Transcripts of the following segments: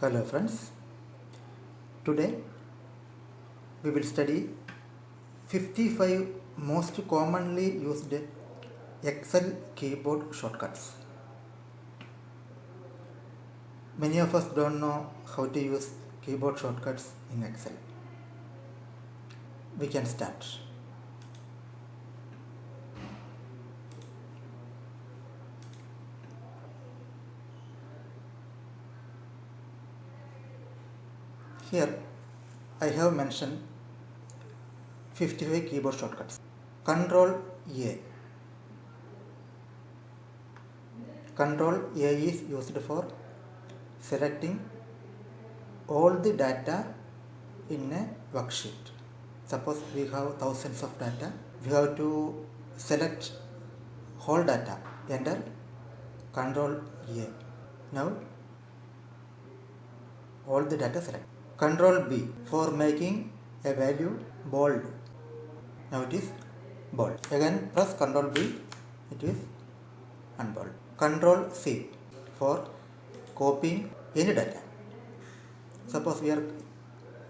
Hello friends, today we will study 55 most commonly used Excel keyboard shortcuts. Many of us don't know how to use keyboard shortcuts in Excel. We can start. Here I have mentioned 55 keyboard shortcuts. Control A. Control A is used for selecting all the data in a worksheet. Suppose we have thousands of data, we have to select whole data. Enter Control A. Now all the data select. Control B for making a value bold. Now it is bold. Again press Control B, it is unbold. Control C for copying any data. Suppose we are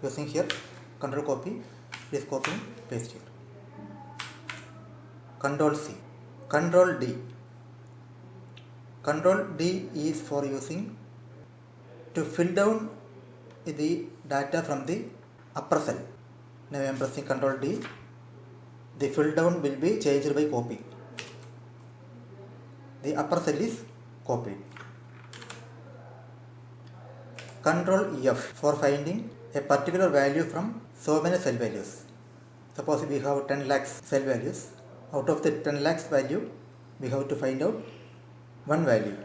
using here Control copy, it is copying, paste here. Control C. Control D. Control D is for using to fill down the data from the upper cell. Now I am pressing Control D. The fill down will be changed by copy. The upper cell is copied. Control F for finding a particular value from so many cell values. Suppose we have 10 lakhs cell values. Out of the 10 lakhs value, we have to find out one value.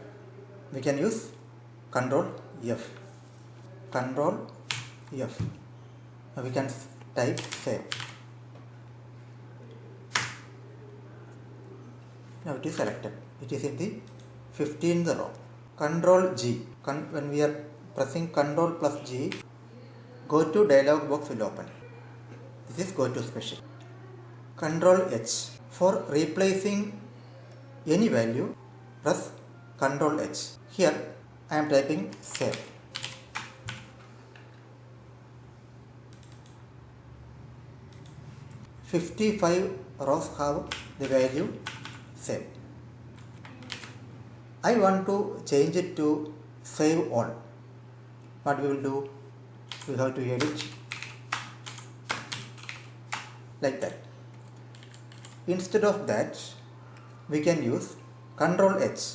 We can use Control F. Control F. Now we can type save. Now it is selected. It is in the 15th row. Control G. When we are pressing Control plus G, go to dialog box will open. This is go to special. Control H. For replacing any value, press Control H. Here I am typing save. "55 rows have the value save. I want to change it to save all. What we will do? We have to edit like that. Instead of that, we can use Control H.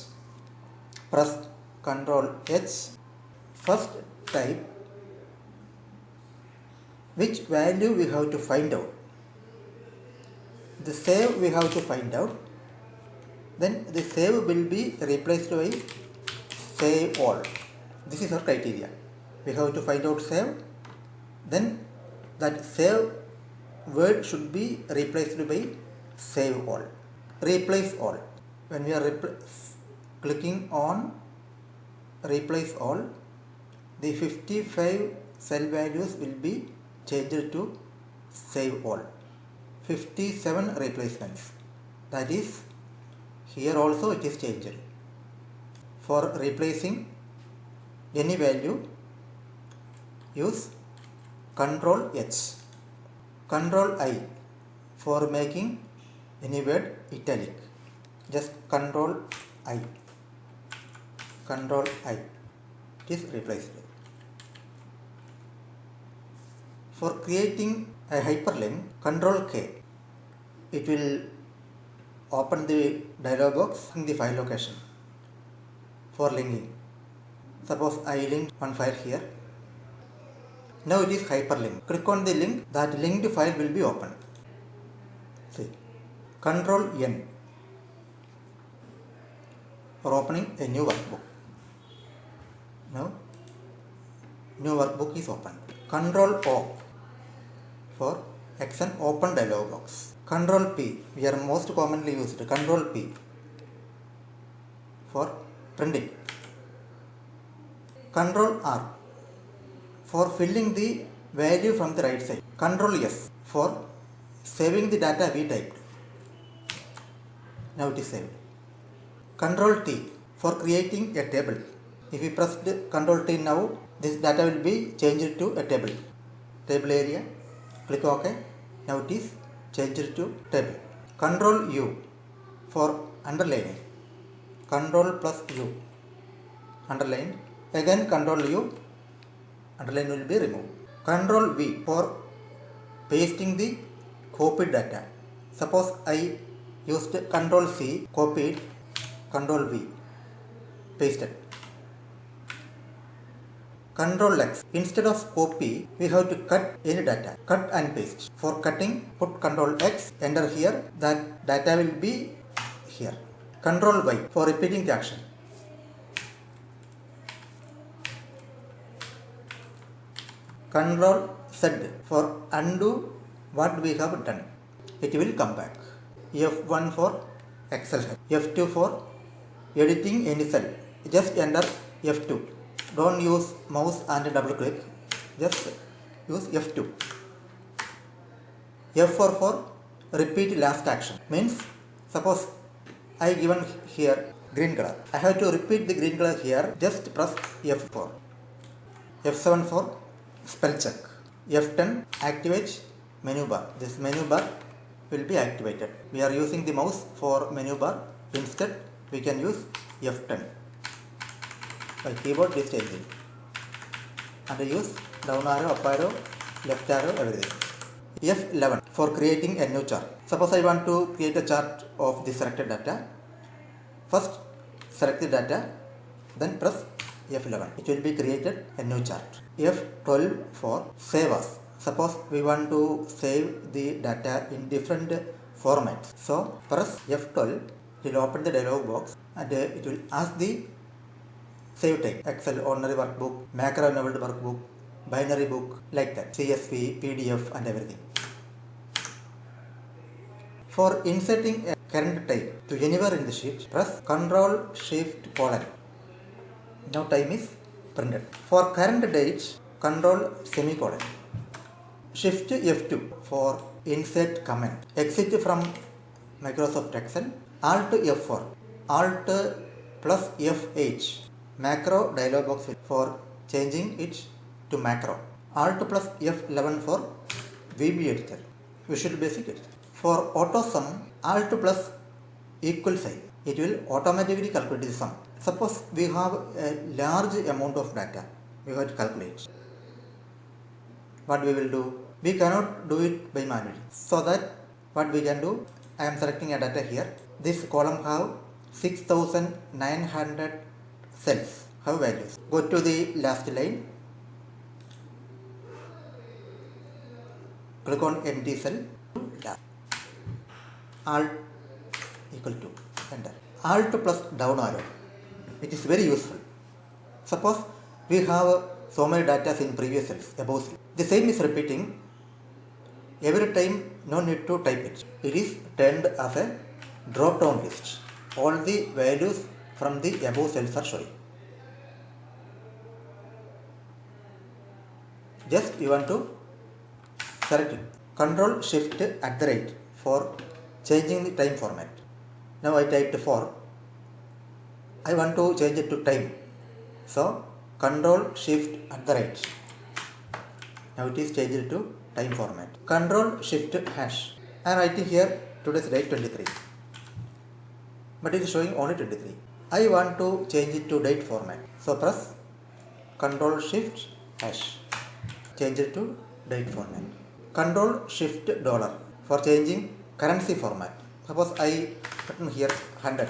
Press Control H. First type which value we have to find out. The save we have to find out. Then the save will be replaced by save all. This is our criteria. We have to find out save. Then that save word should be replaced by save all. Replace all. When we are clicking on replace all, the 55 cell values will be changed to save all. 57 replacements. That is, here also it is changed. For replacing any value, use Control H. Control I for making any word italic. Just Control I. Control I. It is replaced. For creating a hyperlink, Control K. It will open the dialog box in the file location for linking. Suppose I linked one file here. Now it is hyperlink. Click on the link, that linked file will be opened. See. Control N for opening a new workbook. Now new workbook is opened. Control O for Excel open dialog box. Control P, we are most commonly used. Control P for printing. Control R for filling the value from the right side. Control S for saving the data we typed. Now it is saved. Control T for creating a table. If we press Ctrl T now, this data will be changed to a table. Table area, click OK. Now it is changed to table. Ctrl U for underlining. Ctrl plus U, underline. Again Ctrl U, underline will be removed. Ctrl V for pasting the copied data. Suppose I used Ctrl C, copied, Ctrl V, pasted. Ctrl X. Instead of copy, we have to cut any data. Cut and paste. For cutting, put Ctrl X, enter here. That data will be here. Ctrl Y for repeating the action. Ctrl Z for undo what we have done. It will come back. F1 for Excel head. F2 for editing any cell. Just enter F2. Don't use mouse and double click. Just use F2. F4 for repeat last action. Means suppose I given here green color. I have to repeat the green color here. Just press F4. F7 for spell check. F10 activate menu bar. This menu bar will be activated. We are using the mouse for menu bar. Instead we can use F10. By keyboard this changing. And I use down arrow, up arrow, left arrow, everything. F11 for creating a new chart. Suppose I want to create a chart of the selected data. First select the data, then press F11. It will be created a new chart. F12 for save as. Suppose we want to save the data in different formats. So press F12. It will open the dialog box and it will ask the save type. Excel, ordinary workbook, macro enabled workbook, binary book, like that. CSV, PDF and everything. For inserting a current type to anywhere in the sheet, press Ctrl Shift colon. Now time is printed. For current date, Ctrl semicolon. Shift F2 for insert comment. Exit from Microsoft Excel. Alt F4. Alt plus F8. Macro dialog box for changing it to macro. Alt plus F11 for VB editor. Visual Basic editor. For auto sum, Alt plus equal sign. It will automatically calculate the sum. Suppose we have a large amount of data. We have to calculate. What we will do? We cannot do it by manually. So that what we can do, I am selecting a data here. This column have 6900 cells, have values. Go to the last line. Click on empty cell. Alt equal to enter. Alt plus down arrow. It is very useful. Suppose we have so many data in previous cells, above cell. The same is repeating. Every time no need to type it. It is turned as a drop down list. All the values from the above cells are showing. Just you want to select it. Ctrl Shift at the right for changing the time format. Now I typed 4. I want to change it to time. So Ctrl Shift at the right. Now it is changed to time format. Ctrl Shift hash. I am writing here today's date 23. But it is showing only 23. I want to change it to date format. So press Ctrl Shift hash. Change it to date format. Ctrl Shift dollar for changing currency format. Suppose I written here 100.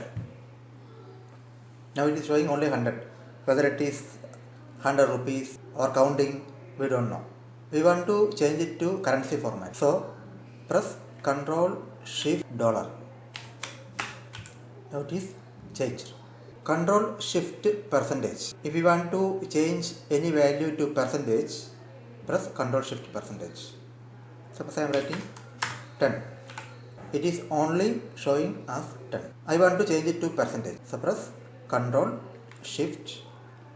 Now it is showing only 100. Whether it is 100 rupees or counting, we don't know. We want to change it to currency format. So press Ctrl Shift dollar. Now it is changed. Ctrl Shift percentage. If you want to change any value to percentage, press Ctrl Shift percentage. Suppose I am writing 10. It is only showing as 10. I want to change it to percentage. So press Ctrl Shift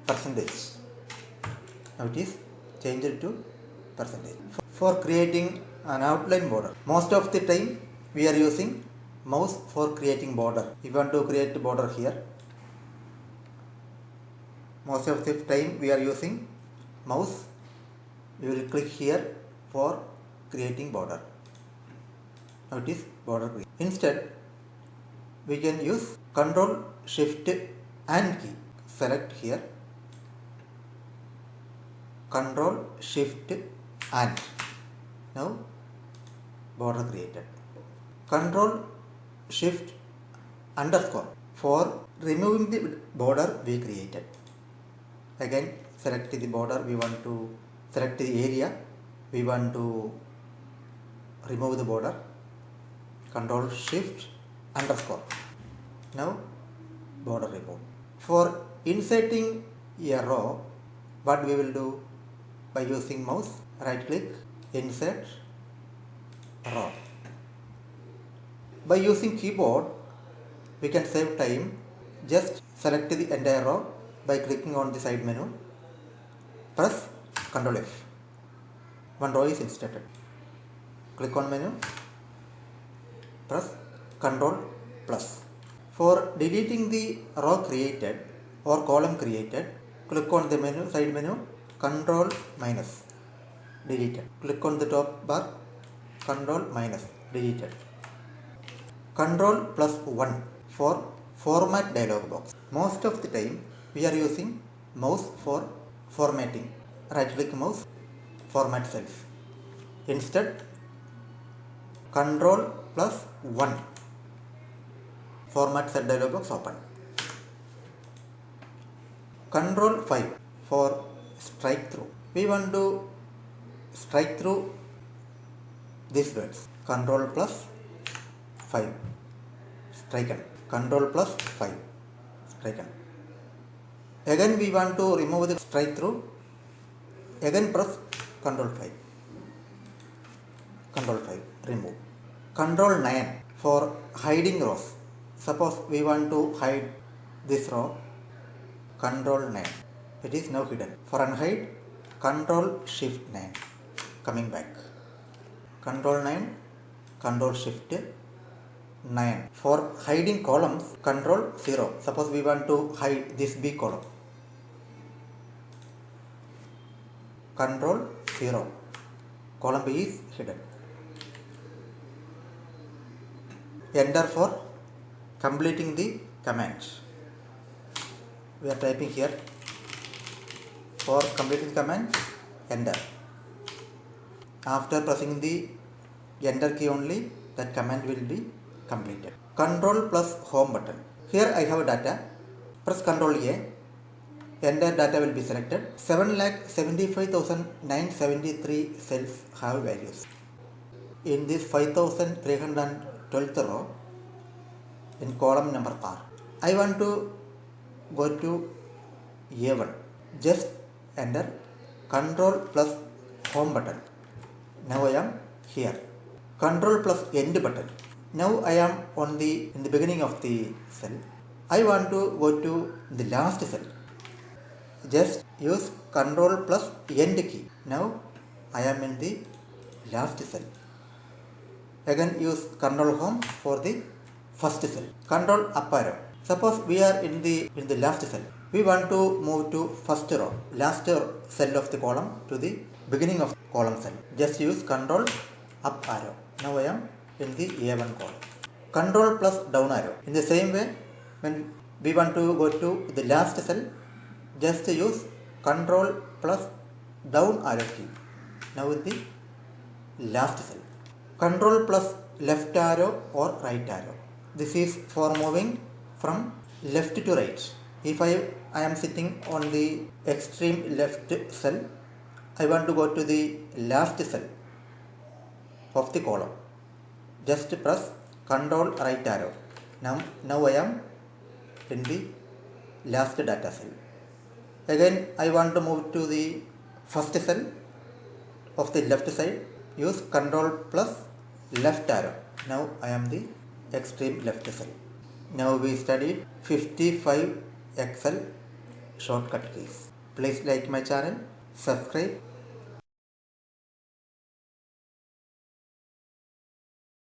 percentage. Now it is changed to percentage. For creating an outline border, most of the time we are using mouse for creating border. If you want to create border here, Most of the time we are using mouse. We will click here for creating border. Now it is border create. Instead, we can use Control Shift and key. Select here. Control Shift and. Now border created. Control Shift underscore for removing the border we created. Again, select the border we want to select the area we want to remove the border. Control Shift underscore. Now border remove. For inserting a row, what we will do? By using mouse, right click, insert row. By using keyboard, we can save time. Just select the entire row by clicking on the side menu. Press Ctrl F. One row is inserted. Click on menu. Press Ctrl plus. For deleting the row created or column created, click on the menu, side menu, Ctrl minus, deleted. Click on the top bar, Ctrl minus, deleted. Ctrl plus 1 for format dialog box. Most of the time we are using mouse for formatting. Right click mouse, format cells. Instead, Ctrl plus 1, format cell dialog box open. Ctrl 5 for strike through. We want to strike through these words. Ctrl plus 5, striken. Ctrl plus 5, striken. Again we want to remove the strike through. Again press Ctrl 5. Ctrl 5, remove. Ctrl 9 for hiding rows. Suppose we want to hide this row. Ctrl 9. It is now hidden. For unhide, Ctrl Shift 9. Coming back. Ctrl 9, Ctrl Shift 9. For hiding columns, Ctrl 0. Suppose we want to hide this B column. Ctrl 0. Column B is hidden. Enter for completing the command. We are typing here. For completing the command, enter. After pressing the enter key only, that command will be completed. Control plus home button. Here I have data. Press Ctrl A. Enter data will be selected. 7,75,973 cells have values. In this 5,312th row, in column number R, I want to go to A1. Just enter Control plus home button. Now I am here. Control plus end button. Now I am in the beginning of the cell. I want to go to the last cell. Just use Control plus end key. Now I am in the last cell. Again use Control home for the first cell. Control up arrow. Suppose we are in the last cell. We want to move to first row, last cell of the column to the beginning of column cell. Just use Control up arrow. Now I am in the A1 column. Control plus down arrow. In the same way, when we want to go to the last cell, just use Control plus down arrow key. Now in the last cell. Control plus left arrow or right arrow. This is for moving from left to right. If I am sitting on the extreme left cell, I want to go to the last cell of the column. Just press Control right arrow. Now I am in the last data cell. Again I want to move to the first cell of the left side. Use Control plus left arrow. Now I am the extreme left cell. Now we studied 55 Excel shortcut keys. Please like my channel, subscribe